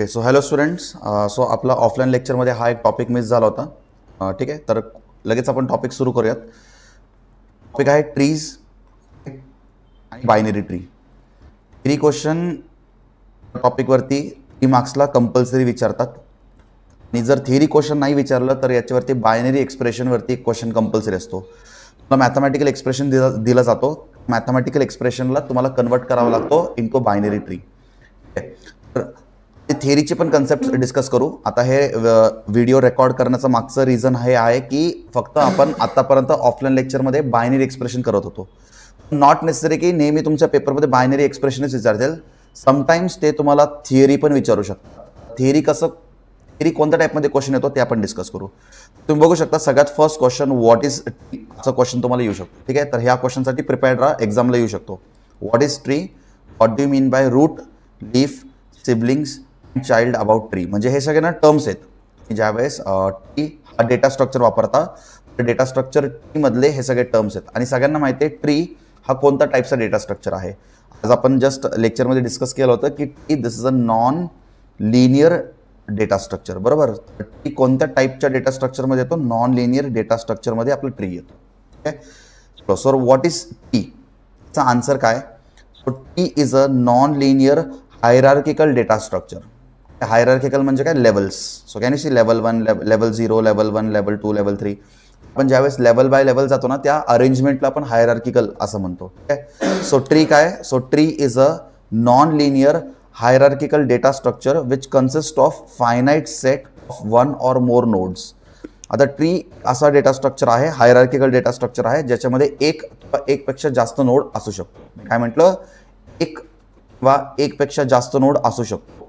Okay so hello students. So आपला offline लेक्चरमध्ये हा एक टॉपिक मिस झाला होता. ठीक आहे, तर लगेच आपण टॉपिक सुरू करूयात. टॉपिक आहे ट्रीज आणि बायनरी ट्री. थ्री क्वेश्चन टॉपिकवरती 3 मार्क्सला कंपल्सरी विचारतात आणि जर थिअरी क्वेश्चन नाही विचारलं तर याच्यावरती बायनरी एक्सप्रेशनवरती एक क्वेश्चन कंपल्सरी असतो. तुम्हाला मॅथमॅटिकल एक्सप्रेशन दिला जातो. मॅथमॅटिकल एक्सप्रेशनला तुम्हाला कन्वर्ट करावा लागतो इंटू बायनरी ट्री. तर थिअरीचे पण कन्सेप्ट डिस्कस करू. आता हे व्हिडिओ रेकॉर्ड करण्याचं मागचं रिझन हे आहे की फक्त आपण आतापर्यंत ऑफलाईन लेक्चरमध्ये बायनरी एक्सप्रेशन करत होतो. नॉट नेसेसरी की नेहमी तुमच्या पेपरमध्ये बायनरी एक्सप्रेशनच विचारतील. समटाईम्स ते तुम्हाला थिअरी पण विचारू शकतात. थिअरी कोणत्या टाईपमध्ये क्वेश्चन येतो ते आपण डिस्कस करू. तुम्ही बघू शकता सगळ्यात first question what is tree असा क्वेश्चन तुम्हाला येऊ शकतो. ठीक आहे, तर ह्या क्वेश्चनसाठी प्रिपेअर्ड राहा, एक्झामला येऊ शकतो. What is tree, what do you mean by root, leaf, siblings, child, about tree. म्हणजे हे सगळे ना टर्म्स आहेत. ज्यावेळेस ट्री हा डेटा स्ट्रक्चर वापरता तर डेटा स्ट्रक्चर ट्री मधले हे सगळे टर्म्स आहेत आणि सगळ्यांना माहिती आहे ट्री हा कोणता टाईपचा डेटा स्ट्रक्चर आहे. आज आपण जस्ट लेक्चरमध्ये डिस्कस केलं होतं की tree this is a non linear data structure. बरोबर, ट्री कोणत्या टाईपच्या डेटा स्ट्रक्चरमध्ये येतो? नॉन लिनियर डेटा स्ट्रक्चरमध्ये आपलं ट्री येतो. Okay, so what is tree चा आन्सर काय? So tree is a non linear hierarchical data structure. Hierarchical म्हणजे काय? Levels. So can you see level 1, level 0, level 1, level 2, level 3. आपण ज्यावेळेस लेवल बाय लेवल जातो ना त्या अरेंजमेंटला आपण हायरार्किकल असं म्हणतो. ओके, सो ट्री काय? So tree is a non linear hierarchical data structure which consist of finite set of 1 or more nodes. आता ट्री असा डेटा स्ट्रक्चर आहे, हायरार्किकल डेटा स्ट्रक्चर आहे ज्याच्यामध्ये एकपेक्षा जास्त नोड असू शकतो. काय म्हटलं? एक वा एकपेक्षा जास्त नोड असू शकतो.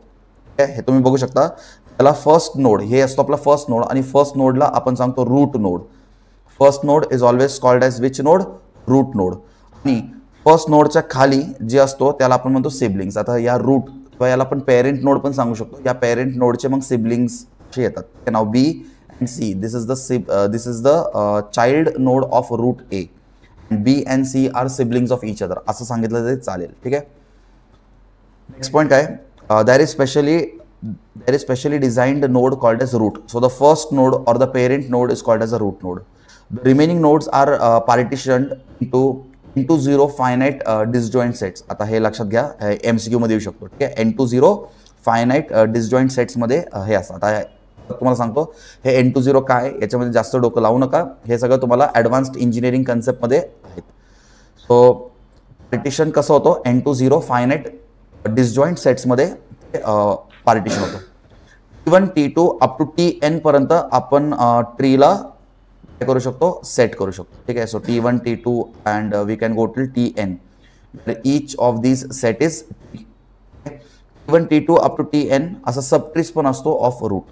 हे तुम्ही बघू शकता. त्याला फर्स्ट नोड हे असतो आपला फर्स्ट नोड आणि फर्स्ट नोडला आपण सांगतो root node. First node is always called as which node? Root node. आणि फर्स्ट नोडच्या खाली जे असतो त्याला आपण म्हणतो सिबलिंग्स. आता या रूट किंवा याला आपण पेरेंट नोड पण सांगू शकतो. या पेरेंट नोडचे मग सिबलिंग्स असे येतात. नाव B and C. This is the child node of root A. B and C are siblings of each other असं सांगितलं तरी चालेल. ठीक आहे. नेक्स्ट पॉइंट काय? there is specially designed node called as root. So the first node or the parent node is called as a root node. The remaining nodes are partitioned into 0 finite disjoint sets. आता हे लक्षात घ्या, MCQ मध्ये येऊ शकतो. ठीक आहे, N20 finite disjoint sets मध्ये हे असं. आता तुम्हाला सांगतो हे N20 काय, याच्यामध्ये जास्त डोकं लावू नका. हे सगळं तुम्हाला ॲडव्हान्स्ड इंजिनिअरिंग कन्सेप्टमध्ये आहेत. सो पार्टिशन कसं होतं? N20 फायनाइट डिसजॉईंट सेट्समध्ये पार्टिशन होतं. T1 T2 up to Tn पर्यंत आपण ट्रीला काय करू शकतो? सेट करू शकतो. ठीक आहे, so T1 T2 and we can go till Tn. Each of these set is T1 T2 up to Tn असा सब ट्रीज पण असतो of root.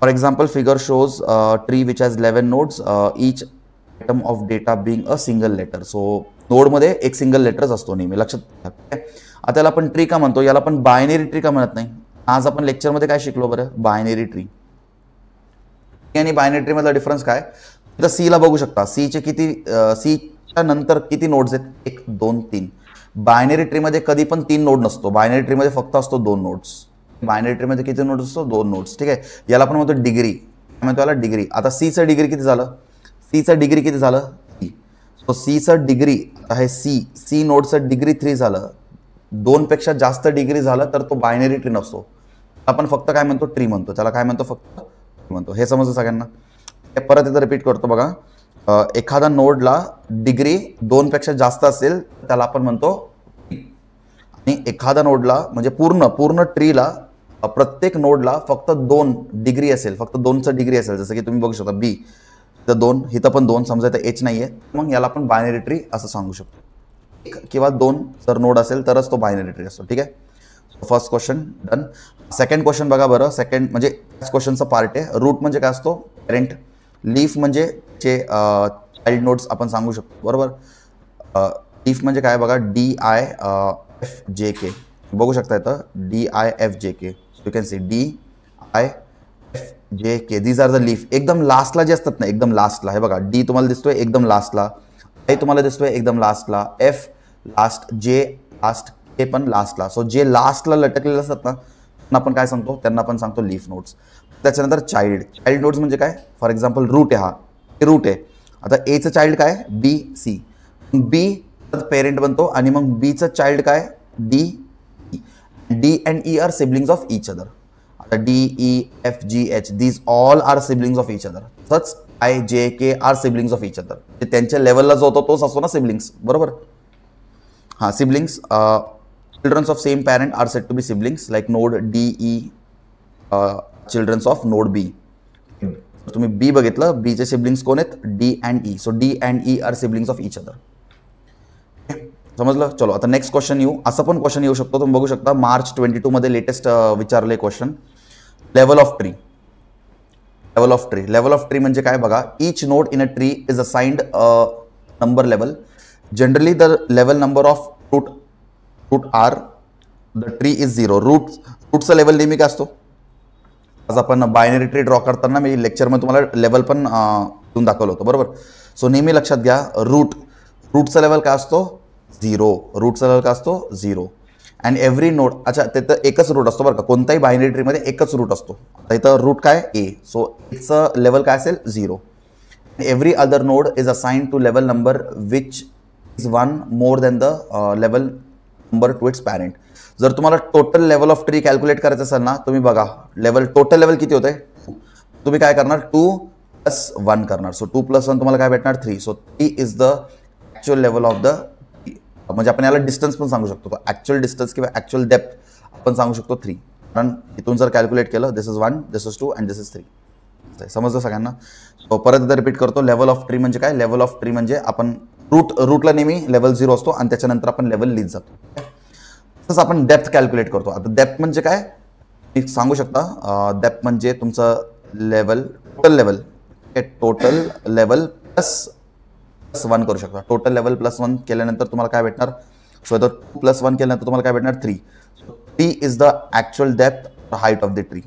For example figure shows tree which has 11 nodes, each item of data being a single letter. So नोडमध्ये एक single लेटरच असतो नेहमी, लक्षात घ्या. आता याला आपण ट्री का म्हणतो? याला आपण बायनरी ट्री का म्हणत नाही? आज आपण लेक्चरमध्ये काय शिकलो बरं? बायनरी ट्री आणि बायनरी ट्री मधला डिफरन्स काय? तर सीला बघू शकता. सीच्या नंतर किती नोड्स आहेत? 1, 2, 3. बायनरी ट्रीमध्ये कधी पण 3 नोड नसतो. बायनरी ट्रीमध्ये फक्त असतो 2 नोड्स. बायनरी ट्रीमध्ये किती नोड्स असतो? 2 नोड्स. ठीक आहे, याला आपण म्हणतो डिग्री. म्हणतो याला डिग्री. आता सीचं डिग्री किती झालं? सीचं डिग्री किती झालं? सो सीचं डिग्री आहे सी नोडचं डिग्री 3 झालं. 2 पेक्षा जास्त डिग्री झालं तर तो बायनरी ट्री नसतो. आपण फक्त काय म्हणतो? ट्री म्हणतो. त्याला काय म्हणतो? फक्त म्हणतो. हे समजतं सगळ्यांना? परत एकदा रिपीट करतो बघा. एखादा नोडला डिग्री 2 पेक्षा जास्त असेल त्याला आपण म्हणतो ट्री. आणि एखादा नोडला म्हणजे पूर्ण ट्रीला प्रत्येक नोडला फक्त 2 डिग्री असेल, फक्त 2चं डिग्री असेल, जसं की तुम्ही बघू शकता बी तर 2, इथं पण 2, समजा इथं एच नाही आहे, मग याला आपण बायनरी ट्री असं सांगू शकतो. 1 किंवा 2 जर नोड असेल तरच तो बायनरी ट्री असतो. ठीक आहे, first question done. Second question बघा बरं. सेकंड म्हणजे त्याच क्वेश्चनचा पार्ट आहे. रूट म्हणजे काय असतो? पेरेंट. लीफ म्हणजे जे चाइल्ड नोड्स आपण सांगू शकतो. बरोबर, लीफ म्हणजे काय बघा? DIFJK बघू शकता इथं DIFJK. You can see DIFJK. These are the leaf. एकदम लास्टला जे असतात ना, एकदम लास्टला हे बघा. डी तुम्हाला दिसतोय एकदम लास्टला, I तुम्हाला दिसतोय एकदम लास्टला, F लास्ट, J लास्ट, हे पण लास्टला. सो जे लास्टला लटकलेले असतात ना आपण काय सांगतो, त्यांना आपण सांगतो लीफ नोड्स. त्याच्यानंतर चाइल्ड नोड्स म्हणजे काय, फॉर एक्झाम्पल रूट आहे, हा रूट आहे. आता एचं चाइल्ड काय, बी सी, बी पेरेंट बनतो आणि मग बीचं चाइल्ड काय, D and E are siblings of each other. आता D E F G H these all are siblings of each other. तसंच I J K are siblings of each other. त्यांच्या लेवलला जो होतो तोच असतो ना सिबलिंग्स, बरोबर. हां, siblings childrens of same parent are said to be siblings, like node D E childrens of node B. तुम्ही बी बघितलं, बीचे सिबलिंग्स कोण आहेत, D and E. So D and E are siblings of each other. समजलं. चलो आता next question येऊ. असं पण क्वेश्चन येऊ शकतो, तुम्ही बघू शकता मार्च 22 मध्ये लेटेस्ट विचारले question. Level of tree. Level of tree म्हणजे काय बघा, each node in a tree is assigned number level. Generally the level number of root or the tree is 0. रूटचा लेवल नेहमी काय असतो, आज आपण बायनरी ट्री ड्रॉ करताना मी लेक्चरमध्ये तुम्हाला लेवल पण देऊन दाखवलं होतं, बरोबर. सो नेहमी लक्षात घ्या, रूटचा लेवल काय असतो, 0. रूटचा लेवल काय असतो, 0. अँड एव्हरी नोड, अच्छा ते तर एकच रूट असतो बरं का, कोणताही बायनरी ट्रीमध्ये एकच रूट असतो. आता इथं रूट काय, ए. सो इथचं लेवल काय असेल, 0. Every other node is assigned to level number which is 1 more than the level number to its parent. जर तुम्हाला total level of tree calculate करायचं असेल ना, तुम्ही बघा टोटल लेवल किती होते, तुम्ही काय करणार, 2 + 1 करणार. सो 2 + 1 तुम्हाला काय भेटणार, 3. So 3 is the actual level of the, म्हणजे आपण याला डिस्टन्स पण सांगू शकतो, ॲक्च्युअल डिस्टन्स किंवा ॲक्च्युअल डेप्थ आपण सांगू शकतो 3. कारण इथून जर कॅल्क्युलेट केलं, this is 1, this is 2 and this is 3. समजलं सगळ्यांना. परत एकदा रिपीट करतो, लेवल ऑफ ट्री म्हणजे काय, लेवल ऑफ ट्री म्हणजे आपण रूटला नेहमी लेवल 0 असतो आणि त्याच्यानंतर आपण लेवल लिहित जातो. तसंच आपण डेप्थ कॅल्क्युलेट करतो. आता डेप्थ म्हणजे काय, मी सांगू शकता, डेप्थ म्हणजे तुमचं लेवल, टोटल लेवल प्लस 1 करू शकता. टोटल लेवल +1 केल्यानंतर तुम्हाला काय भेटणार, सो 2 + 1 केल्यानंतर तुम्हाला काय भेटणार, 3. 3 is the actual depth height of the tree.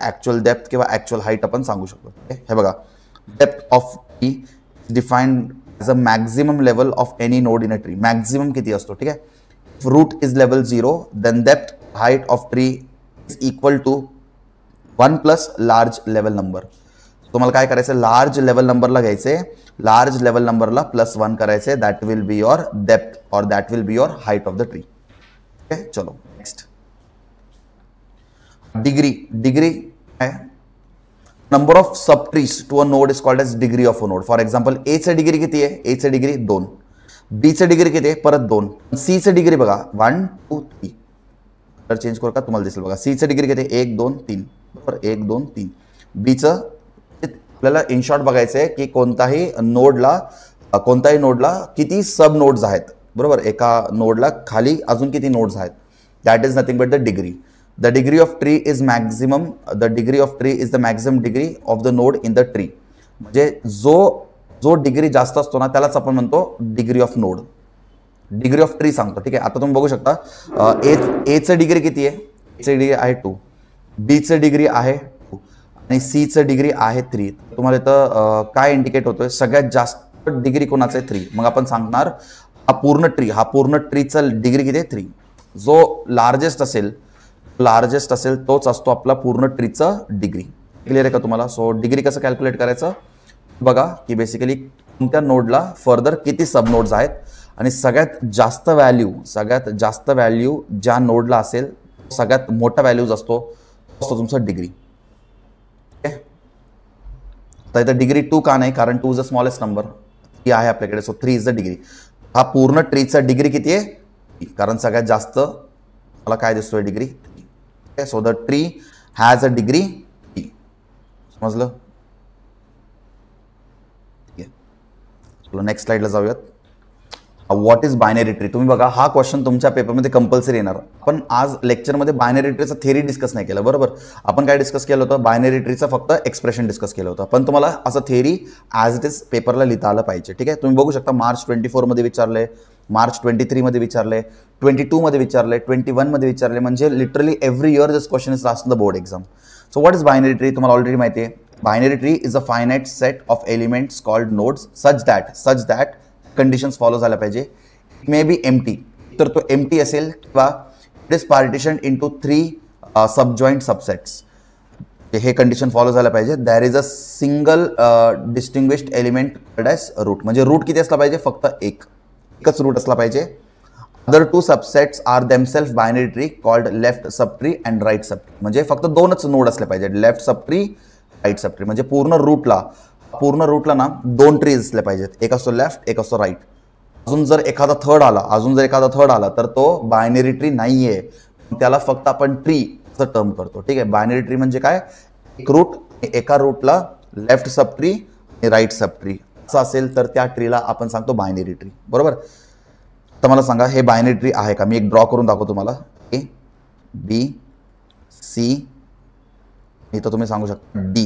Actual depth किंवा ॲक्च्युअल हाईट आपण सांगू शकतो. हे बघा, depth of tree defined as a maximum level of any node in a tree. Maximum किती असतो, ठीक आहे. Root is level 0, then depth height of tree is equal to 1 + large level number. तुम्हाला काय करायचं, लार्ज लेवल नंबरला घ्यायचे, large level नंबरला +1 करायचे, that will be your depth or that will be your height of the tree. Okay, चलो next. Degree है, number of subtrees to a node is called as degree of a node. For example एचं डिग्री किती आहे, एचं degree 2, बीचं degree किती आहे, परत 2, सीचं डिग्री बघा 1 2 3. तर चेंज करू का, तुम्हाला दिसेल बघा, सीचं डिग्री किती आहे, 1 2 3, बरोबर, 1 2 3. बीचं आपल्याला इन शॉर्ट बघायचं आहे की कोणत्याही नोडला किती सब नोड्स आहेत, बरोबर. एका नोडला खाली अजून किती नोड्स आहेत, that is nothing but the degree. The degree of tree is maximum, the degree of tree is the maximum degree of the node in the tree. म्हणजे जो डिग्री जास्त असतो ना त्यालाच आपण म्हणतो degree of node, degree of tree सांगतो, ठीक आहे. आता तुम्ही बघू शकता, एचं डिग्री किती आहे, एचं डिग्री आहे 2, बीचं डिग्री आहे 2 आणि सीचं डिग्री आहे 3. तुम्हाला इथं काय इंडिकेट होतोय, सगळ्यात जास्त डिग्री कोणाचं आहे, 3. मग आपण सांगणार हा पूर्ण ट्रीचं डिग्री किती आहे, 3. जो लार्जेस्ट असेल तोच असतो आपला पूर्ण ट्रीचं डिग्री. क्लिअर आहे का तुम्हाला. सो डिग्री कसं कॅल्क्युलेट करायचं बघा, की बेसिकली कोणत्या नोडला फर्दर किती सब नोड्स आहेत आणि सगळ्यात जास्त व्हॅल्यू ज्या नोडला असेल, सगळ्यात मोठा व्हॅल्यूज असतो तुमचा डिग्री. तर इथं डिग्री 2 का नाही, कारण 2 इज द स्मॉलेस्ट नंबर, ही आहे आपल्याकडे. So 3 is the degree. हा पूर्ण ट्रीचा डिग्री किती आहे, कारण सगळ्यात जास्त मला काय दिसतोय, degree. So the tree has a degree 3. समजलं. चलो नेक्स्ट स्लाइडला जाऊयात. What is binary tree. तुम्ही बघा, हा क्वेश्चन तुमच्या पेपरमध्ये कंपल्सरी येणार. पण आज लेक्चरमध्ये बायनरी ट्रीचं थेरी डिस्कस नाही केलं, बरोबर. आपण काय डिस्कस केलं होतं, बायनरी ट्रीचं फक्त एक्सप्रेशन डिस्कस केलं होतं. पण तुम्हाला असं थेरी ॲज इट इज पेपरला लिहिता आलं पाहिजे, ठीक आहे. तुम्ही बघू शकता, मार्च 24 मध्ये विचारले, मार्च 23 मध्ये विचारले, 22 मध्ये विचारले, 21 मध्ये विचारले. म्हणजे literally every year this question is asked in the board exam. So what is binary tree, तुम्हाला ऑलरेडी माहिती आहे. Binary tree is a finite set of elements called nodes such that conditions follow झाल्या पाहिजे. It may be empty, तर तो empty असेल किंवा it is partition into 3 subjoint subsets, हे कंडिशन फॉलो झालं पाहिजे. There is a single distinguished element called as root. म्हणजे रूट किती असला पाहिजे? फक्त एकच रूट असला पाहिजे. Other two subsets are themself binary tree called left subtree and right subtree. म्हणजे फक्त दोनच नोड असले पाहिजे, लेफ्ट सबट्री, राईट सबट्री. म्हणजे पूर्ण रूटला ना दोन ट्रीज असले पाहिजेत, एक असतो लेफ्ट, एक असतो राईट. अजून जर एखादा थर्ड आला तर तो बायनरी ट्री नाहीये, त्याला फक्त आपण ट्री असं टर्म करतो. ठीक आहे. बायनरी ट्री म्हणजे काय? एक रूट, एका रूटला लेफ्ट सबट्री आणि राईट सबट्री असं असेल तर त्या ट्रीला आपण सांगतो बायनरी ट्री. बरोबर. तर मला सांगा हे बायनरी ट्री आहे का? मी एक ड्रॉ करून दाखवतो तुम्हाला. ए बी सी, इथं तुम्ही सांगू शकता D.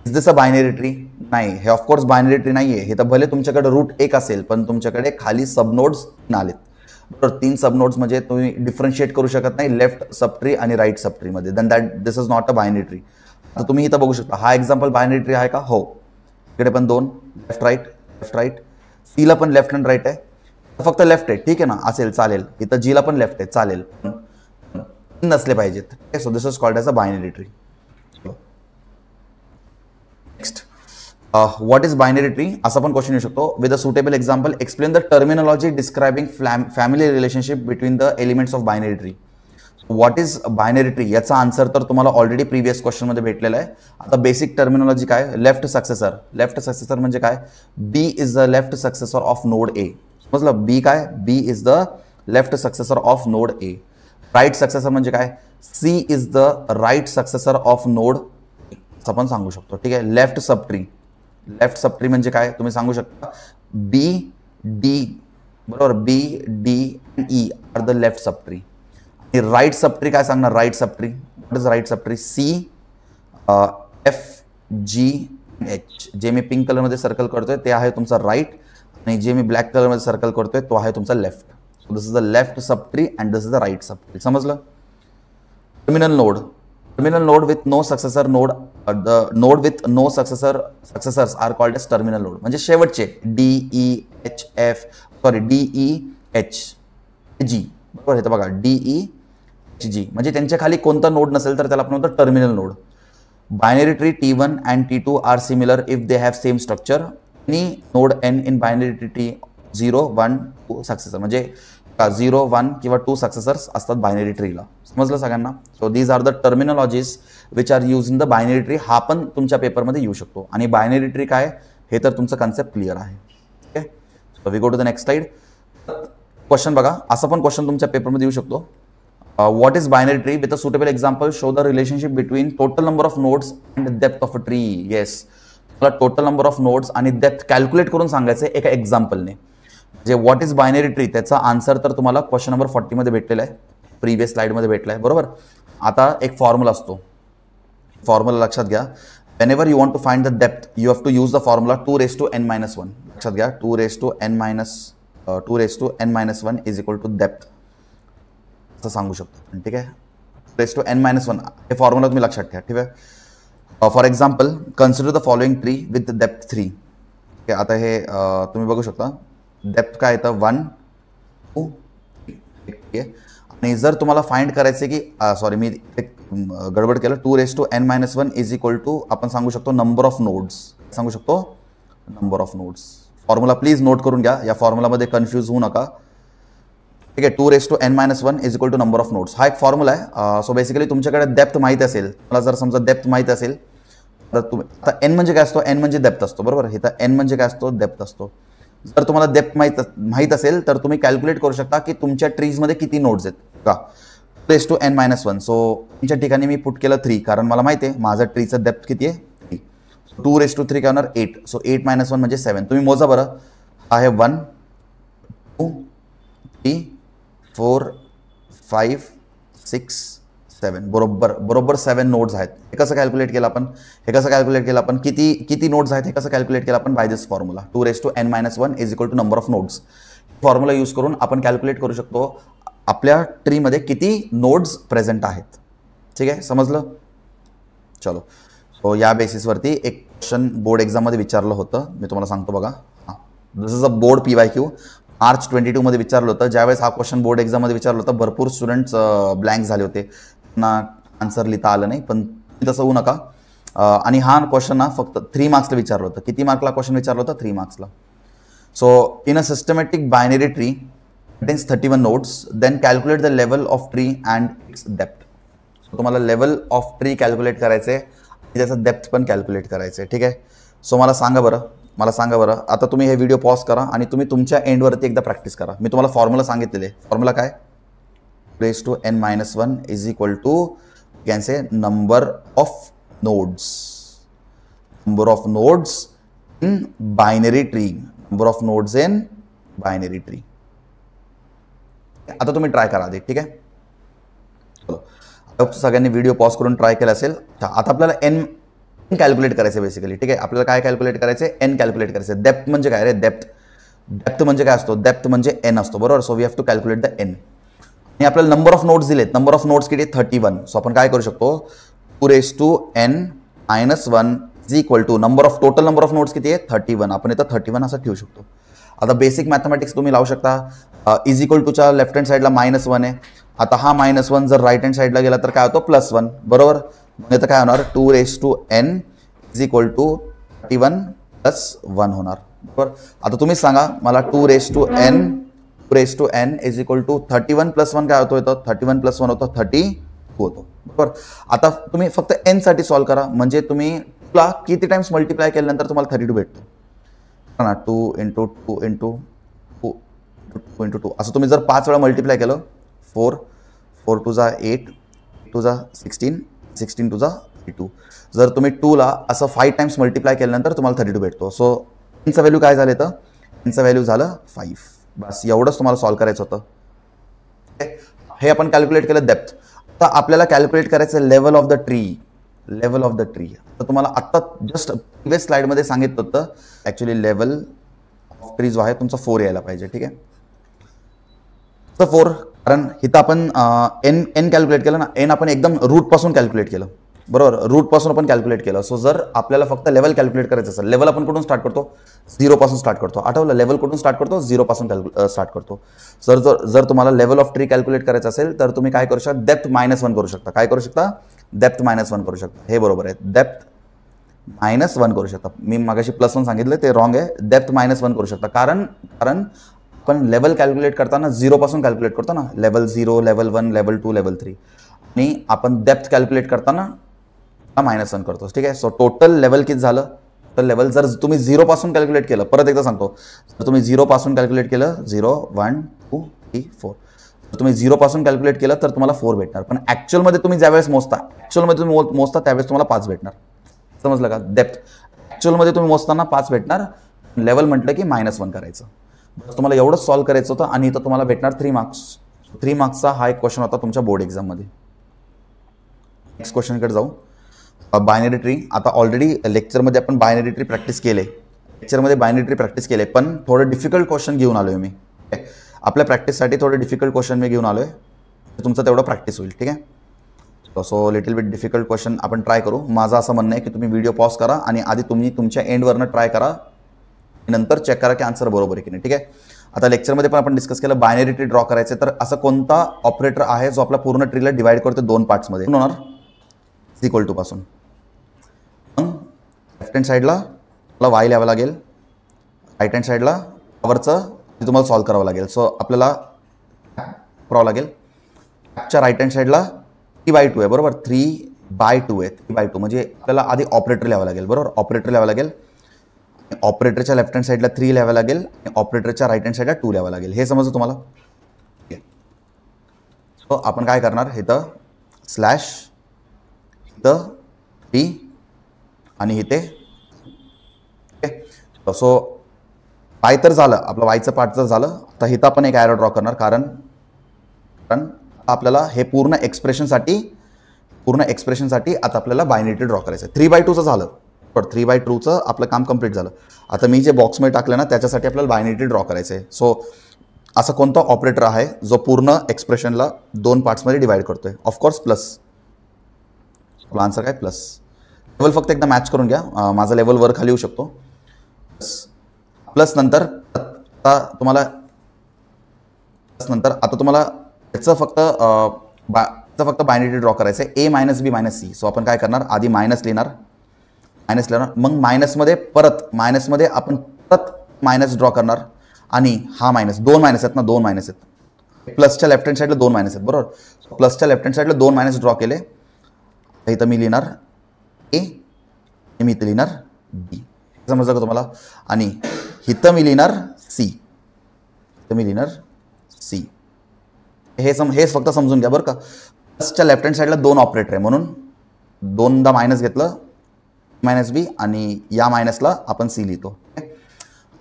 Is this a binary tree? नाही, हे ऑफकोर्स बायनरी ट्री नाहीये. हे तर भले तुमच्याकडे रूट एक असेल पण तुमच्याकडे खाली सबनोड्स आलेत. बरोबर. 3 सबनोड्स म्हणजे तुम्ही डिफरन्शिएट करू शकत नाही लेफ्ट सबट्री आणि राईट सबट्री मध्ये. Then this is not a binary tree. तर तुम्ही इथं बघू शकता हा एक्झाम्पल बायनरी ट्री आहे का? हो. इकडे पण दोन, लेफ्ट राईट. सीला पण लेफ्ट अँड राईट आहे, फक्त लेफ्ट आहे. ठीक आहे ना, असेल चालेल. इथं जीला पण लेफ्ट आहे, चालेल. नसले पाहिजेत. So this is called as a binary tree. Next, what is binary tree असा पण क्वेश्चन येऊ शकतो. With a suitable example explain the terminology describing family relationship between the elements of binary tree. What is binary tree याचा answer तर तुम्हाला already previous question मध्ये भेटलेला आहे. आता बेसिक टर्मिनॉलॉजी काय? लेफ्ट सक्सेसर म्हणजे काय? B is the left successor of node A. समजलं? बी काय? B is the left successor of node A. Right successor म्हणजे काय? C is the right successor of node असं पण सांगू शकतो. ठीक आहे. लेफ्ट सबट्री म्हणजे काय? तुम्ही सांगू शकता बी डी. बरोबर. B D E are the left subtree. Right subtree काय सांगणार? Right subtree, what is right subtree? C F G H. जे मी पिंक कलरमध्ये सर्कल करतोय ते आहे तुमचा राईट आणि जे मी ब्लॅक कलरमध्ये सर्कल करतोय तो आहे तुमचा left. So this is the left subtree and this is the right subtree. समजलं? Terminal node with no successor node, the node with no successors are called as terminal node. म्हणजे शेवटचे DEHG. बरोबर. हे तर बघा DEHG म्हणजे त्यांच्या खाली कोणता नोड नसेल तर त्याला आपण म्हणतो terminal node. Binary tree T1 and T2 are similar if they have same structure. Any node n in binary tree 0, 1, 2 successor म्हणजे 0, 1 किंवा 2 सक्सेसर्स असतात बायनरी ट्रीला. समजलं सगळ्यांना? So these are the terminologies which are use in the binary tree. हा पण तुमच्या पेपरमध्ये येऊ शकतो. आणि बायनरी ट्री काय हे तर तुमचं कन्सेप्ट क्लिअर आहे. Okay. So we go to the next slide. Question बघा, असा पण क्वेश्चन तुमच्या पेपरमध्ये येऊ शकतो. What is binary tree with a suitable example show the relationship between total number of nodes and depth of a tree. Yes, मला total number of nodes आणि depth calculate करून सांगायचं एका एक्झाम्पलने. जे व्हॉट इज बायनरी ट्री त्याचा answer तर तुम्हाला क्वेश्चन नंबर 40 मध्ये भेटलेला आहे, प्रिव्हियस स्लाइडमध्ये भेटला आहे. बरोबर. आता एक फॉर्म्युला असतो, फॉर्म्युला लक्षात घ्या. whenever you want to find the depth you have to use the formula 2 raised to n minus 1. लक्षात घ्या 2 raised to n minus 1 is equal to depth असं सांगू शकतो. ठीक आहे. raised to n minus 1 हे फॉर्म्युला तुम्ही लक्षात ठेवा. ठीक आहे. For example consider the following tree with depth 3. ठीक आहे. आता हे तुम्ही बघू शकता डेप्थ काय येतं 1, 2. ठीक आहे. आणि जर तुम्हाला फाइंड करायचे की सॉरी मी एक गडबड केलं. 2 raised to n minus 1 is equal to आपण सांगू शकतो नंबर ऑफ नोड्स. सांगू शकतो number of nodes. Formula please note करून घ्या, या फॉर्म्युलामध्ये कन्फ्यूज होऊ नका. ठीक आहे. 2 raised to n minus 1 is equal to number of nodes हा एक फॉर्म्युला आहे. सो बेसिकली तुमच्याकडे डेप्थ माहीत असेल, मला जर समजा डेप्थ माहीत असेल तर तुम्ही आता n म्हणजे काय असतो? n म्हणजे डेप्थ असतो. बरोबर. हे तर n म्हणजे काय असतो? डेप्थ असतो. जर तुम्हाला डेप्थ माहीत असेल तर तुम्ही कॅल्क्युलेट करू शकता की तुमच्या ट्रीजमध्ये किती नोड्स आहेत का. raised to n minus 1. So तुमच्या ठिकाणी मी पुट केलं 3 कारण मला माहिती आहे माझं ट्रीचं डेप्थ किती आहे 3. 2 raised to 3 काय होणार 8. सो 8 minus 1 म्हणजे 7. तुम्ही मोजा बरं. आहे 1, 2, 3, 4, 5, 6, 7. बरोबर 7 नोड्स आहेत. हे कसं कॅल्क्युलेट केलं आपण? किती नोड्स आहेत हे कसं कॅल्क्युलेट केलं आपण? By this formula 2 raised to n minus 1 is equal to number of nodes. Formula use करून आपण कॅल्क्युलेट करू शकतो आपल्या ट्रीमध्ये किती नोड्स प्रेझेंट आहेत. ठीक आहे. समजलं? चलो. सो या बेसिसवरती एक क्वेश्चन बोर्ड एक्झाममध्ये विचारलं होतं, मी तुम्हाला सांगतो बघा. This is a board PYQ March 22 मध्ये विचारलं होतं. ज्यावेळेस हा क्वेश्चन बोर्ड एक्झाममध्ये विचारलं होतं भरपूर स्टुडंट्स ब्लँक झाले होते. ना आन्सर लिहिता आलं नाही, पण तसं होऊ नका. आणि हा क्वेश्चन ना फक्त 3 मार्क्सला विचारलं होतं. किती मार्कला क्वेश्चन विचारलं होतं? 3 मार्क्सला. So in a systematic binary tree contains 31 nodes, then calculate the level of tree and its depth. So तुम्हाला लेवल ऑफ ट्री कॅल्क्युलेट करायचे आणि त्याचा डेप्थ पण कॅल्क्युलेट करायचे. ठीक आहे. सो मला सांगा बरं आता तुम्ही हे व्हिडिओ पॉज करा आणि तुम्ही तुमच्या एंडवरती एकदा प्रॅक्टिस करा. मी तुम्हाला फॉर्म्युला सांगितलेले. फॉर्म्युला काय? raised to n-1 is equal to, you can say, number of nodes in binary tree. Number of nodes in binary tree. आता तुम्ही ट्राय करा आधी. ठीक आहे. चलो, आता सगळ्यांनी व्हिडिओ पॉज करून ट्राय केला असेल. आता आपल्याला एन कॅल्क्युलेट करायचं बेसिकली. ठीक आहे. आपल्याला काय कॅल्क्युलेट करायचं? एन कॅल्क्युलेट करायचं. डेप्थ म्हणजे काय रे? डेप्थ म्हणजे काय असतो? डेप्थ म्हणजे एन असतो, बरोबर. So we have to calculate the N. आणि आपल्याला नंबर ऑफ नोट्स दिलेत. नंबर ऑफ नोट्स किती? 31. सो आपण काय करू शकतो? 2 raised to n-1 is equal to total number of notes किती आहे? 31. आपण इथं 31 असं ठेवू शकतो. आता बेसिक मॅथमॅटिक्स तुम्ही लावू शकता. इज इक्वल टूच्या लेफ्ट हँड साईडला -1 आहे. आता हा -1 जर राईट हँड साईडला गेला तर काय होतो? +1, बरोबर. म्हणजे तर काय होणार? 2 raised to n is equal to 31 + 1 होणार, बरोबर. आता तुम्हीच सांगा मला 2 raised to n is equal to 31 + 1 काय होतो? येतो 31 + 1 होतो 32 होतो, बरोबर. आता तुम्ही फक्त n साठी सॉल्व्ह करा. म्हणजे तुम्ही तुला किती टाइम्स मल्टिप्लाय केल्यानंतर तुम्हाला 32 भेटतो ना. 2 × 2 × 2 × 2 असं तुम्ही जर 5 वेळा मल्टिप्लाय केलं, 4 2 जा 8 2 जा 16 16 2 जा 32. जर तुम्ही 2 ला असं 5 टाइम्स मल्टिप्लाय केल्यानंतर तुम्हाला 32 भेटतो. सो एनचं व्हॅल्यू काय झालं? तर एनचं व्हॅल्यू झालं 5. बस एवढंच तुम्हाला सॉल्व्ह करायचं होतं. हे आपण कॅल्क्युलेट केलं डेप्थ. आता आपल्याला कॅल्क्युलेट करायचं लेवल ऑफ द ट्री. तर तुम्हाला आत्ता जस्ट प्रिव्हियस स्लाइडमध्ये सांगितलं होतं ॲक्च्युली लेवल ऑफ ट्री जो आहे तुमचा 4 यायला पाहिजे. ठीक आहे. तर 4, कारण इथं आपण एन कॅल्क्युलेट केलं ना. एन आपण एकदम रूटपासून कॅल्क्युलेट केलं, बरोबर. रूटपासून आपण कॅल्क्युलेट केलं. सो जर आपल्याला फक्त लेवल कॅल्क्युलेट करायचं असेल, लेवल आपण कुठून स्टार्ट करतो? 0 पासून स्टार्ट करतो. आठवलं? लेवल कुठून स्टार्ट करतो? 0 पासून स्टार्ट करतो. जर तुम्हाला लेवल ऑफ ट्री कॅल्क्युलेट करायचं असेल तर तुम्ही काय करू शकता? डेप्थ -1 करू शकता. काय करू शकता? डेप्थ -1 करू शकता. हे बरोबर आहे. डेप्थ -1 करू शकता. मी मागाशी +1 सांगितलं ते रॉंग आहे. डेप्थ -1 करू शकता. कारण आपण लेवल कॅल्क्युलेट करताना 0 पासून कॅल्क्युलेट करतो ना. Level 0, level 1, level 2, level 3. आणि आपण डेप्थ कॅल्क्युलेट करताना -1 करतो. ठीक आहे. सो टोटल लेवल किती झालं? तर लेवल जर तुम्ही 0 पासून कॅल्क्युलेट केलं, परत एकदा सांगतो, जर तुम्ही 0 पासून कॅल्क्युलेट केलं 0 1 2 3 4, जर तुम्ही 0 पासून कॅल्क्युलेट केलं तर तुम्हाला 4 भेटणार. पण ॲक्च्युअलमध्ये तुम्ही ज्यावेळेस मोजता त्यावेळेस तुम्हाला 5 भेटणार. समजलं का? डेप्थ ॲक्च्युअलमध्ये तुम्ही मोजताना 5 भेटणार. लेवल म्हटलं की -1 करायचं. तुम्हाला एवढंच सॉल्व्ह करायचं होतं आणि इथं तुम्हाला भेटणार 3 मार्क्स. 3 मार्क्सचा हा एक क्वेश्चन होता तुमच्या बोर्ड एक्झाममध्ये. नेक्स्ट क्वेश्चनकडे जाऊ. Binary tree. आता ऑलरेडी लेक्चरमध्ये आपण बायनरी ट्री प्रॅक्टिस केले, पण थोडं डिफिकल्ट क्वेश्चन घेऊन आलो आहे मी. आपल्या प्रॅक्टिससाठी थोडे डिफिकल्ट क्वेश्चन मी घेऊन आलो आहे. तुमचं तेवढं प्रॅक्टिस होईल. ठीक आहे. So little bit difficult question आपण ट्राय करू. माझं असं म्हणणं आहे की तुम्ही व्हिडिओ पॉज करा आणि आधी तुम्ही तुमच्या एंडवरनं ट्राय करा, नंतर चेक करा की आन्सर बरोबर आहे की नाही. ठीक आहे. आता लेक्चरमध्ये पण आपण डिस्कस केलं बायनरी ट्री ड्रॉ करायचं. तर असं कोणता ऑपरेटर आहे जो आपल्या पूर्ण ट्रीला डिवाइड करतो 2 पार्ट्समध्ये? होणार इक्वल टू पासून. लेफ्ट हँड साईडला मला वाय लिहावं लागेल, राईट हँड साईडला पॉवरचं ते तुम्हाला सॉल्व्ह करावं लागेल. सो आपल्याला करावं लागेल. च्या राईट हँड साईडला 3/2 आहे, बरोबर. 3/2 आहे. 3/2 म्हणजे आपल्याला आधी ऑपरेटर लिहावं लागेल, बरोबर. ऑपरेटर लिहावं लागेल. ऑपरेटरच्या लेफ्ट हँड साईडला 3 लिहावं लागेल आणि ऑपरेटरच्या राईट हँड साईडला 2 लिहावं लागेल. हे समजलं तुम्हाला? सो आपण काय करणार? इथं स्लॅश, इथं 3 आणि इथे. सो वाय तर झालं, आपलं वायचं पार्ट तर झालं. आता इथं आपण एक ॲरो ड्रॉ करणार, कारण आपल्याला हे पूर्ण एक्सप्रेशनसाठी आता आपल्याला बायनरी ड्रॉ करायचं आहे. 3/2चं झालं, पण 3/2चं आपलं काम कंप्लीट झालं. आता मी जे बॉक्समध्ये टाकलं ना त्याच्यासाठी आपल्याला बायनरी ड्रॉ करायचं आहे. सो असं कोणता ऑपरेटर आहे जो पूर्ण एक्सप्रेशनला 2 पार्ट्समध्ये डिवाइड करतोय? Of course plus. आपला आन्सर काय? प्लस. लेवल फक्त एकदा मॅच करून घ्या. माझा लेवल वर खाली येऊ शकतो. प्लस नंतर आता तुम्हाला याचं फक्त फक्त बायनरी ड्रॉ करायचं आहे, ए मायनस बी मायनस सी. सो आपण काय करणार, आधी मायनस लिहिणार, मग मायनसमध्ये आपण परत मायनस ड्रॉ करणार आणि हा मायनस, दोन मायनस आहेत ना, दोन मायनस आहेत. प्लसच्या लेफ्ट हँड साईडला दोन मायनस आहेत, बरोबर. प्लसच्या लेफ्ट हँड साईडला दोन मायनस ड्रॉ केले. इथं मी लिहिणार ए, मी इथं लिहिणार बी. समजलं का तुम्हाला? आणि इथं मी लिहिणार सी, इथं मी लिहिणार सी. हे फक्त समजून घ्या बरं का. प्लसच्या लेफ्ट हँड साईडला दोन ऑपरेटर आहे म्हणून दोनदा मायनस घेतलं, मायनस बी, आणि या मायनसला आपण सी लिहितो.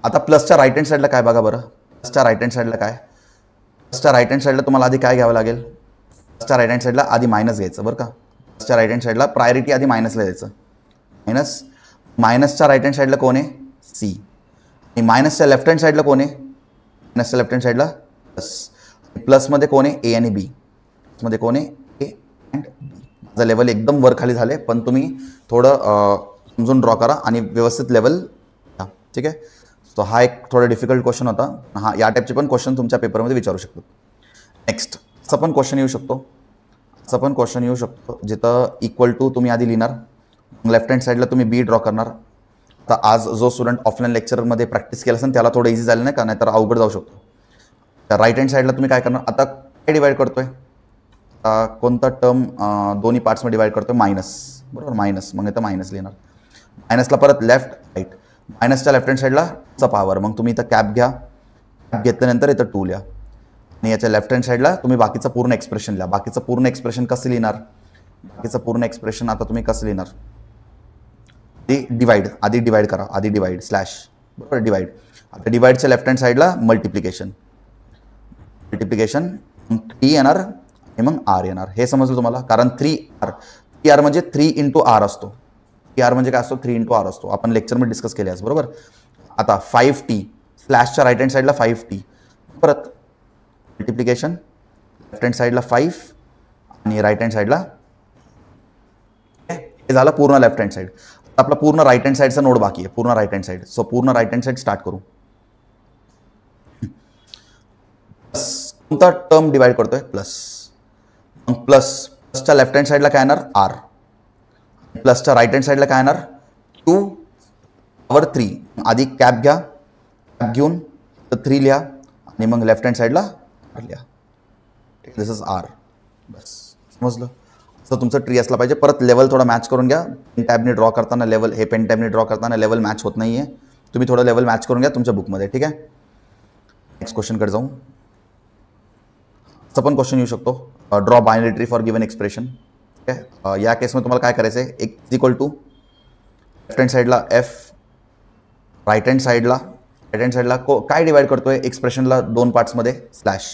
आता प्लसच्या राईट हँड साईडला काय बघा बरं, प्लसच्या राईट हँड साईडला काय, प्लसच्या राईट हँड साईडला तुम्हाला आधी काय घ्यावं लागेल, प्लसच्या राईट हँड साईडला आधी मायनस घ्यायचं बरं का. प्लसच्या राईट हँड साईडला प्रायोरिटी आधी मायनसला द्यायचं. मायनसच्या राईट हँड साईडला कोण आहे, सी. आणि मायनसच्या लेफ्ट हँड साईडला कोण आहे, मायनसच्या लेफ्ट हँड साईडला प्लस. प्लसमध्ये कोण आहे, ए आणि बी. प्लसमध्ये कोण आहे, ए अँड बी. माझं लेवल एकदम वर खाली झाले, पण तुम्ही थोडं समजून ड्रॉ करा आणि व्यवस्थित लेवल घ्या, ठीक आहे. सो हा एक थोडा डिफिकल्ट क्वेश्चन होता. हा या टाईपचे पण क्वेश्चन तुमच्या पेपरमध्ये विचारू शकतो. नेक्स्ट असं पण क्वेश्चन येऊ शकतो, जिथं इक्वल टू तुम्ही आधी लिहिणार, लेफ्ट हँड साईडला तुम्ही बी ड्रॉ करणार. आता आज जो स्टुडंट ऑफलाईन लेक्चरमध्ये प्रॅक्टिस केलं असेल त्याला थोडं इझी झालं नाही का, नाही तर अवघड जाऊ शकतो. तर राईट हँड साईडला तुम्ही काय करणार, आता काय डिवाइड करतोय, कोणता टर्म दोन्ही पार्ट्समध्ये डिवाइड करतोय, मायनस, बरोबर, मायनस. मग इथं मायनस लिहिणार, मायनसला परत लेफ्ट राईट, मायनसच्या लेफ्ट हँड साईडला चा पॉवर, मग तुम्ही इथं कॅप घ्या, कॅप घेतल्यानंतर इथं 2 लिहा. आणि याच्या लेफ्ट हँड साईडला तुम्ही बाकीचं पूर्ण एक्सप्रेशन लिहा. बाकीचं पूर्ण एक्सप्रेशन कसं लिहिणार, बाकीचं पूर्ण एक्सप्रेशन आता तुम्ही कसं लिहिणार, ते डिवाइड, आधी डिवाइड करा, आधी डिवाइड स्लॅश, बरोबर, डिवाइड. आता डिवाइडच्या लेफ्ट हँड साईडला मल्टिप्लिकेशन, टी येणार आणि मग आर येणार. हे समजलं तुम्हाला, कारण 3R म्हणजे 3 इंटू आर असतो. 3R म्हणजे काय असतो, 3 इंटू आर असतो. आपण लेक्चरमध्ये डिस्कस केले आज, बरोबर. आता 5T स्लॅशच्या राईट हँड साईडला 5T, परत मल्टिप्लिकेशन, लेफ्ट हँड साईडला 5 आणि राईट हँड साईडला, हे झालं पूर्ण लेफ्ट हँड साईड. आपला पूर्ण राईट हँड साईडचा नोड बाकी आहे, पूर्ण राईट हँड साईड. सो पूर्ण राईट हँड साईड स्टार्ट करू. कोणता टर्म डिवाइड करतोय, प्लस. मग प्लसच्या लेफ्ट हँड साईडला काय येणार, आर. प्लसच्या राईट हँड साईडला काय येणार, 2/3. आधी कॅप घ्या, कॅप घेऊन 3 लिहा आणि मग लेफ्ट हँड साईडला आर लिहा. दिस इज आर. बस समजलं. तर तुमचं ट्री असला पाहिजे. परत लेवल थोडा मॅच करून घ्या. पेन टॅबने ड्रॉ करताना लेवल, हे पेन टॅबने ड्रॉ करताना लेवल मॅच होत नाही आहे. तुम्ही थोडं लेवल मॅच करून घ्या तुमच्या बुकमध्ये, ठीक आहे. नेक्स्ट क्वेश्चनकडे जाऊ. असं पण क्वेश्चन येऊ शकतो, draw binary tree for given expression. ठीक आहे. या केसमध्ये तुम्हाला काय करायचं आहे, एक इक्वल टू लेफ्ट हँड साईडला एफ, राईट हँड साईडला काय डिवाइड करतोय एक्सप्रेशनला 2 पार्ट्समध्ये, स्लॅश,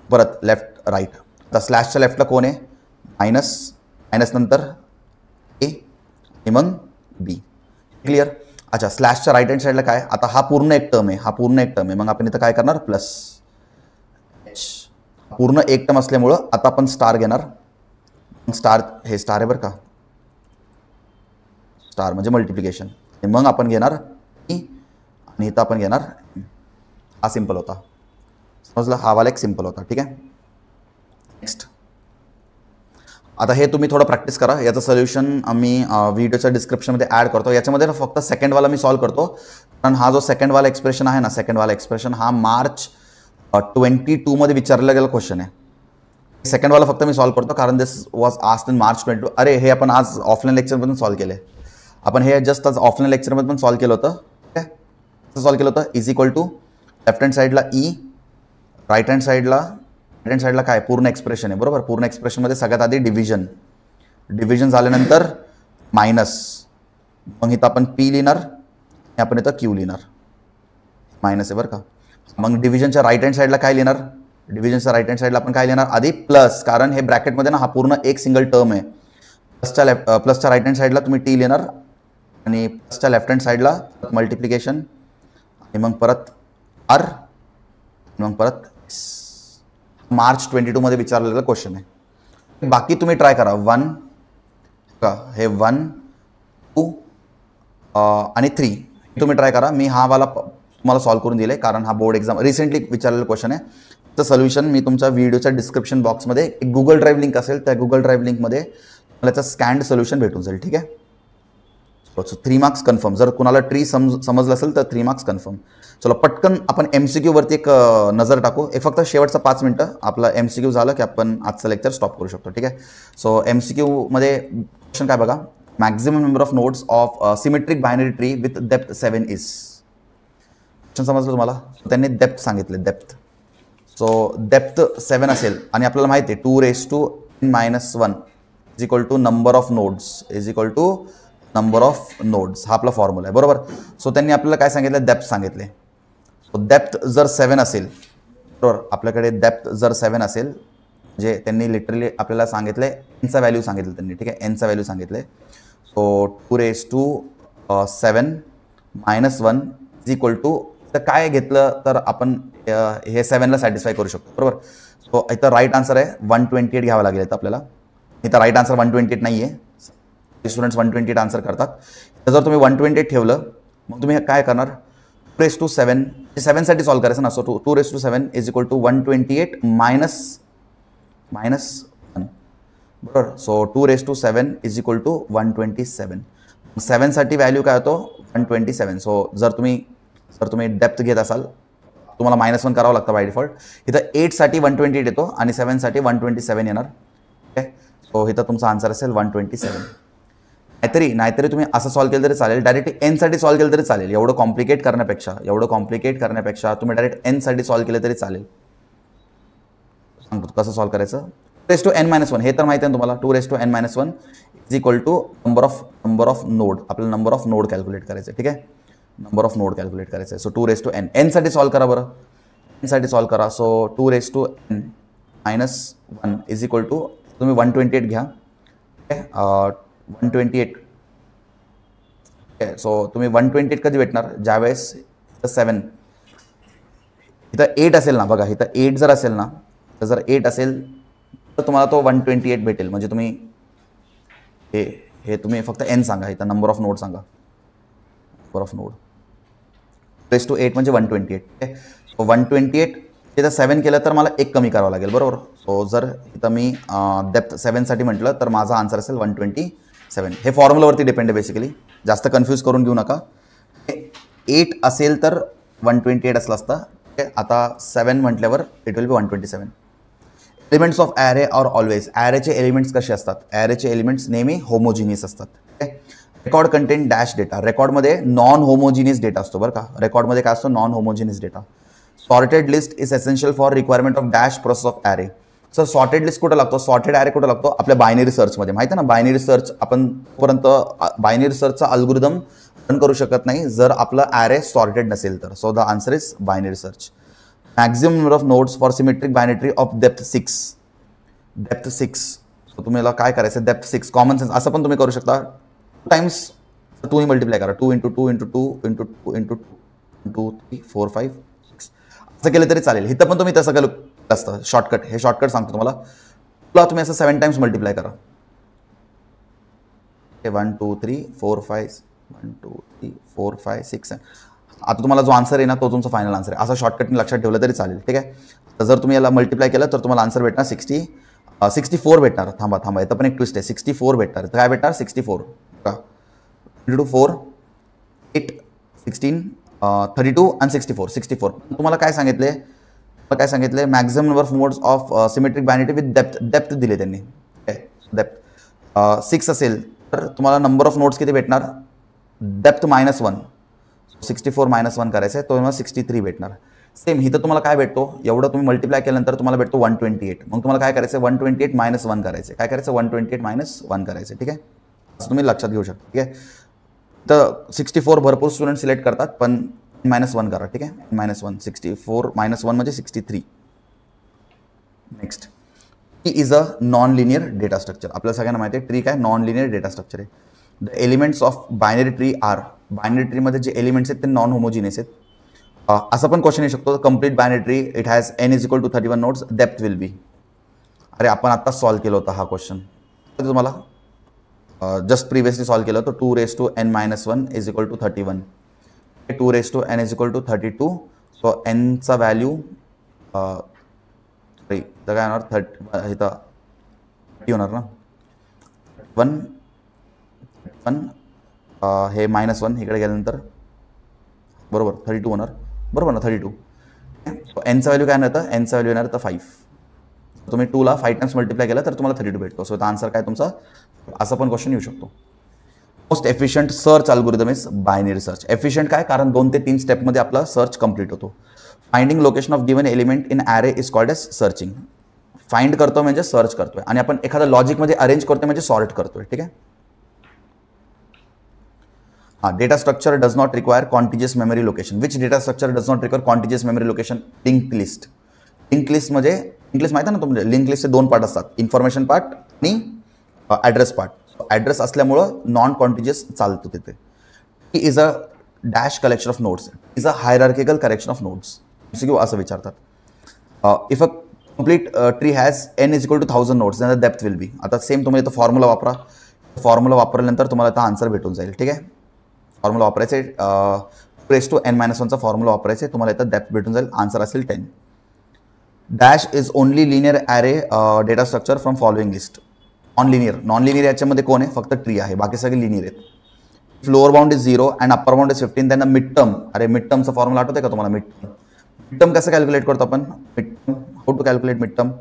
परत लेफ्ट राईट. आता स्लॅशच्या लेफ्टला कोण आहे, मायनस, मायनस नंतर ए आणि मग बी. क्लिअर. अच्छा, स्लॅशच्या राईट हँड साईडला काय, आता हा पूर्ण एक टर्म आहे, मग आपण इथं काय करणार, प्लस एच. पूर्ण एक टर्म असल्यामुळं आता आपण स्टार घेणार. स्टार, हे स्टार आहे बरं का, स्टार म्हणजे मल्टिप्लिकेशन. मग आपण घेणार ई आणि इथं आपण घेणार, हा सिंपल होता, समजलं, हा वाला एक सिंपल होता, ठीक आहे. नेक्स्ट, आता हे तुम्ही थोडं प्रॅक्टिस करा. याचं सोल्युशन आम्ही व्हिडिओच्या डिस्क्रिप्शनमध्ये ॲड करतो. याच्यामध्ये ना फक्त सेकंडवाला मी सॉल्व करतो, कारण हा जो सेकंडवाला एक्सप्रेशन आहे ना, सेकंडवाला एक्सप्रेशन हा मार्च 22 मध्ये विचारला गेला क्वेश्चन आहे. सेकंडवाला फक्त मी सॉल्व करतो, कारण दिस वॉज आस्क्ड इन मार्च 22. अरे, हे आपण आज ऑफलाईन लेक्चरमधून सॉल्व केले. आपण हे जस्ट आज ऑफलाईन लेक्चरमध्ये पण सॉल्व केलं होतं. ठीक आहे, सॉल्व केलं होतं. Is equal to left hand साईडला ई, राईट हँड साईडला काय, पूर्ण एक्सप्रेशन आहे, बरोबर. पूर्ण एक्सप्रेशनमध्ये सगळ्यात आधी डिव्हिजन झाल्यानंतर मायनस, मग इथं आपण पी लिहिणार आणि आपण इथं क्यू लिहिणार, मायनस आहे बरं का. मग डिव्हिजनच्या राईट हँड साईडला काय लिहिणार, डिव्हिजनच्या राईट हँड साईडला आपण काय लिहिणार, आधी प्लस, कारण हे ब्रॅकेटमध्ये ना हा पूर्ण एक सिंगल टर्म आहे. प्लसच्या राईट हँड साईडला तुम्ही टी लिहिणार आणि प्लसच्या लेफ्ट हँड साईडला मल्टिप्लिकेशन आणि मग परत आर, मग परत मार्च 22 मध्ये विचारलेला क्वेश्चन आहे. बाकी तुम्ही ट्राय करा. 1 का, हे 1, 2 आणि 3 तुम्ही ट्राय करा. मी हा वाला तुम्हाला सॉल्व करून दिले, कारण हा बोर्ड एक्झाम रिसेंटली विचारलेला क्वेश्चन आहे. तर सोल्युशन मी तुमच्या व्हिडिओच्या डिस्क्रिप्शन बॉक्समध्ये एक गुगल ड्राईव्ह लिंक असेल, त्या गुगल ड्राईव्ह लिंकमध्ये मला त्याचं स्कॅन्ड सोल्युशन भेटून जाईल. ठीक आहे. So 3 marks confirm. जर कुणाला ट्री समजलं असेल तर 3 मार्क्स कन्फर्म. चलो पटकन आपण MCQ वरती एक नजर टाकू. एक फक्त शेवटचा 5 मिनिटं आपलं MCQ झालं की आपण आजचं लेक्चर स्टॉप करू शकतो. ठीक आहे. सो MCQ मध्ये क्वेश्चन काय बघा, maximum number of nodes of symmetric binary tree with depth 7 is. Question समजलं तुम्हाला? त्यांनी डेप्थ सांगितले, डेप्थ. सो डेप्थ 7 असेल आणि आपल्याला माहिती आहे 2⁻n - 1 is equal to number of nodes is equal to number of nodes. हा आपला फॉर्म्युला आहे, बरोबर. सो त्यांनी आपल्याला काय सांगितलं, डेप्थ सांगितले. सो डेप्थ जर 7 असेल, बरोबर, आपल्याकडे डेप्थ जर 7 असेल म्हणजे त्यांनी लिटरली आपल्याला सांगितले एनचा व्हॅल्यू सांगितलं त्यांनी. ठीक आहे. एनचा व्हॅल्यू सांगितले. सो 2⁻7 - 1 इज इक्वल टू, तर काय घेतलं तर आपण हे 7ला सॅटिस्फाय करू शकतो, बरोबर. सो इथं राईट आन्सर आहे 128 घ्यावं लागेल आपल्याला. इथं राईट आन्सर 128 नाही आहे. स्टुडंट्स 128 आन्सर करतात. तर जर तुम्ही 128 ठेवलं मग तुम्ही काय करणार, 2⁻7 7साठी सॉल्व करायचं ना. So 2⁻7 is equal to 128 minus 1, बरोबर. So 2⁻7 is equal to 127. 7साठी व्हॅल्यू काय होतो 127. सो जर तुम्ही डेप्थ घेत असाल तुम्हाला -1 करावं लागतं बाय डिफॉल्ट. इथं 8साठी 128 येतो आणि 7साठी 127 येणार. ओके. सो इथं तुमचा आन्सर असेल 127. नाहीतरी तुम्ही असं सॉल्व केलं तरी चालेल, डायरेक्ट एनसाठी सॉल्व केलं तरी चालेल. एवढं कॉम्प्लिकेट करण्यापेक्षा तुम्ही डायरेक्ट एनसाठी सॉल्व केलं तरी चालेल. सांगतो कसं सॉल्व करायचं. 2⁻n - 1 हे तर माहिती आहे तुम्हाला. 2⁻n - 1 is equal to number of node. आपल्याला नंबर ऑफ नोड कॅल्क्युलेट करायचं. ठीक आहे. नंबर ऑफ नोड कॅल्क्युलेट करायचं आहे. सो 2⁻n एनसाठी सॉल्व करा बरं. एनसाठी सॉल्व करा. So 2⁻n - 1 is equal to तुम्ही 128 घ्या. ओके. 128. ओके. सो तुम्ही 128 कधी भेटणार, ज्यावेळेस इथं 7 इथं 8 असेल ना. बघा इथं 8 जर असेल ना, तर जर 8 असेल तर तुम्हाला तो 128 भेटेल. म्हणजे तुम्ही हे तुम्ही फक्त n सांगा, इथं नंबर ऑफ नोड सांगा. नंबर ऑफ नोड 2⁸ म्हणजे 128. ओके. सो 128 इथं 7 केलं तर मला 1 कमी करावं लागेल, बरोबर. सो जर इथं मी डेप्थ 7साठी म्हटलं तर माझा आन्सर असेल 127. हे फॉर्म्युलावरती डिपेंड आहे बेसिकली. जास्त कन्फ्यूज करून घेऊ नका. 8 असेल तर 128 असलं असतं. ओके. आता 7 म्हटल्यावर it will be 127. Elements of array are always. ॲरेचे एलिमेंट्स कसे असतात, ॲरेचे एलिमेंट्स नेहमी होमोजिनियस असतात. Okay. Record content dash data. रेकॉर्डमध्ये नॉन होमोजिनियस डेटा असतो, बरं का. रेकॉर्डमध्ये काय असतो, non homogeneous data. Sorted list is essential for requirement of dash process of array. Sir sorted list कुठं लागतो, सॉर्टेड ॲरे कुठं लागतो, आपल्या बायनरी सर्चमध्ये. माहिती आहे ना, बायनरी सर्च आपण पर्यंत बायनरी सर्चचा अल्गोरिदम रन करू शकत नाही जर आपलं ॲरे सॉर्टेड नसेल तर. So the answer is binary search. Maximum number of nodes for symmetric binary tree of depth 6. Depth 6. तुम्हाला काय करायचं, डेप्थ 6 कॉमन सेन्स असं पण तुम्ही करू शकता. 2 टाइम्स 2 ने मल्टिप्लाय करा. 2 × 2 × 2 × 2 × 2 3 4 5 6 असं केलं तरी चालेल. इथं पण तुम्ही तसं केलं असतं. शॉर्टकट, हे शॉर्टकट सांगतो तुम्हाला. तुम्ही असं 7 टाइम्स मल्टिप्लाय करा. 1 2 3 4 5 1 2 3 4 5 6 आता तुम्हाला जो आन्सर आहे ना तो तुमचा फायनल आन्सर आहे. असं शॉर्टकटने लक्षात ठेवलं तरी चालेल. ठीक आहे. तर जर तुम्ही याला मल्टिप्लाय केलं तर तुम्हाला आन्सर भेटणार 64 भेटणार. थांबा इथं पण एक ट्विस्ट आहे. 64 भेटणार. तर काय भेटणार 64 × 4 8 16 32 आणि 64. तुम्हाला काय सांगितले maximum number of modes of symmetric binary with depth दिले त्यांनी. डेप्थ 6 असेल तर तुम्हाला नंबर ऑफ नोड्स किती भेटणार, डेप्थ -1. 64 - 1 करायचं आहे, तो तुम्हाला 63 भेटणार. सेम इथं तुम्हाला काय भेटतो, एवढं तुम्ही मल्टिप्लाय केल्यानंतर तुम्हाला भेटतो 128. मग तुम्हाला काय करायचं, 128 - 1 करायचं. काय करायचं, 128 - 1 करायचं. ठीक आहे. असं तुम्ही लक्षात घेऊ शकता. ठीक आहे. तर 64 भरपूर स्टुडंट सिलेक्ट करतात, पण -1 करा. ठीक आहे. -1 64 - 1 म्हणजे 63. Next, tree is a non linear data structure. आपल्याला सगळ्यांना माहिती आहे ट्री काय नॉन लिनियर डेटा स्ट्रक्चर आहे. The elements of binary tree are. Binary ट्रीमध्ये जे एलिमेंट्स आहेत ते नॉन होमोजिनियस आहेत. असं पण क्वेश्चन येऊ शकतो, complete binary tree it has n = 31 nodes, depth will बी. अरे आपण आत्ता सॉल्व केला होता हा क्वेश्चन तुम्हाला, जस्ट प्रिव्हियसली सॉल्व केलं होतं. 2⁻n - 1 is equal to 31. 2⁻n is equal to 32. So nचा व्हॅल्यू इथं काय होणार 30 इथं 30 होणार ना 1 हे -1 इकडे गेल्यानंतर बरोबर 32 होणार बरोबर ना 32 एनचा व्हॅल्यू काय येणार एनचा व्हॅल्यू येणार तर 5 तुम्ही 2 ला 5 टाइम्स मल्टिप्लाय केला तर तुम्हाला 32 भेटतो सो याचा आन्सर काय तुमचा असा पण क्वेश्चन येऊ शकतो most efficient search algorithm is binary search efficient काय कारण 2 ते 3 स्टेपमध्ये आपला सर्च कंप्लीट होतो finding location of given element in array is called as searching find करतो म्हणजे सर्च करतोय आणि आपण एखादा लॉजिकमध्ये अरेंज करतोय म्हणजे सॉर्ट करतोय ठीक आहे data structure does not require contiguous memory location. Which data structure does not require contiguous memory location? Linked list. Linked list म्हणजे linked list माहिती आहे ना तुम्हाला लिंक लिस्टचे 2 पार्ट असतात इन्फॉर्मेशन पार्ट आणि ॲड्रेस पार्ट ॲड्रेस असल्यामुळं नॉन कॉन्टिजियस चालतो तिथे ही is a dash collection of notes is a hierarchical collection of notes असं विचारतात if a complete tree has n is equal to 1000 notes then the depth will be आता same तुम्ही इथं formula वापरा formula वापरल्यानंतर तुम्हाला आता आन्सर भेटून जाईल ठीक आहे फॉर्म्युला वापरायचे रेस टू n-1चा फॉर्म्युला वापरायचे तुम्हाला इथं डेप्थ भेटून जाईल आन्सर असेल 10 dash is only linear array data structure from following list non linear याच्यामध्ये कोण आहे फक्त ट्री आहे बाकी सगळे लिनियर आहेत floor bound is 0 and upper bound is 15 त्यांना मिड टर्म अरे मिड टर्मचा फॉर्म्युला आठवते का तुम्हाला मिड टर्म कसं कॅल्क्युलेट करतो आपण mid term how to calculate mid term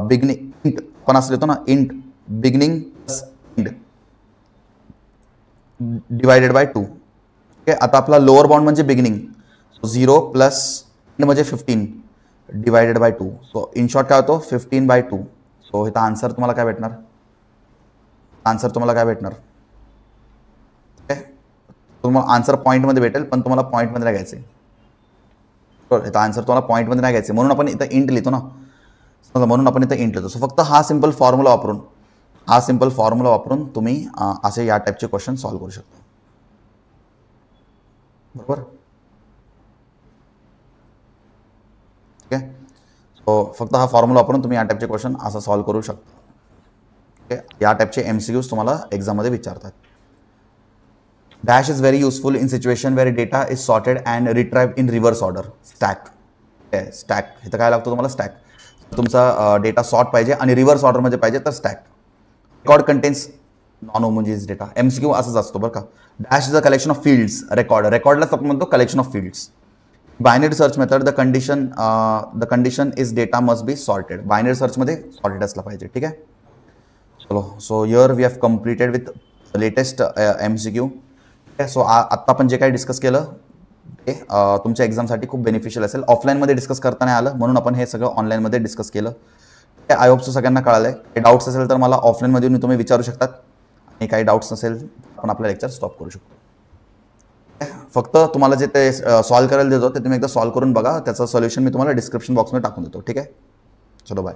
beginning पण असं येतो ना int beginning plus end divided by 2 okay आता आपला लोअर बाउंड म्हणजे बिगिनिंग 0 प्लस म्हणजे 15 divided by 2 so in short काय होतो 15/2 सो इथं आन्सर तुम्हाला काय भेटणार ओके तुम्हाला आन्सर पॉईंटमध्ये भेटेल पण तुम्हाला पॉईंटमध्ये नाही घ्यायचे बरोबर इथं आन्सर तुम्हाला पॉईंटमध्ये नाही घ्यायचे म्हणून आपण इथं इंट लिहितो ना म्हणून आपण इथं इंट लिहितो सो फक्त हा सिंपल फॉर्म्युला वापरून तुम्ही असे या टाईपचे क्वेश्चन सॉल्व्ह करू शकता बरोबर ठीक आहे सो फक्त हा फॉर्म्युला वापरून तुम्ही या टाईपचे क्वेश्चन असं सॉल्व्ह करू शकता ओके या टाईपचे MCQs तुम्हाला एक्झाममध्ये विचारतात dash is very useful in situation where data is sorted and retrieved in reverse order stack इथं काय लागतो तुम्हाला स्टॅक तुमचा डेटा सॉर्ट पाहिजे आणि रिव्हर्स ऑर्डरमध्ये पाहिजे तर stack record contains non homogeneous data MCQ असंच असतो बरं का dash is a collection of fields रेकॉर्डलाच आपण म्हणतो collection of fields binary search method the condition is data must be sorted binary सर्चमध्ये सॉर्टेड असला पाहिजे ठीक आहे चलो so here we have completed with latest MCQ so आत्ता आपण जे काही डिस्कस केलं ते तुमच्या एक्झामसाठी खूप बेनिफिशियल असेल ऑफलाईनमध्ये डिस्कस करता नाही आलं म्हणून आपण हे सगळं ऑनलाईनमध्ये डिस्कस केलं आय होप सगळ्यांना कळालं आहे डाऊट्स असेल तर मला ऑफलाईनमध्ये तुम्ही विचारू शकतात आणि काही डाऊट्स नसेल आपण आपला लेक्चर स्टॉप करू शकतो फक्त तुम्हाला जे ते सॉल्व्ह करायला देतो ते तुम्ही एकदा सॉल्व्ह करून बघा त्याचं सोल्युशन मी तुम्हाला डिस्क्रिप्शन बॉक्समध्ये टाकून देतो ठीक आहे चलो बाय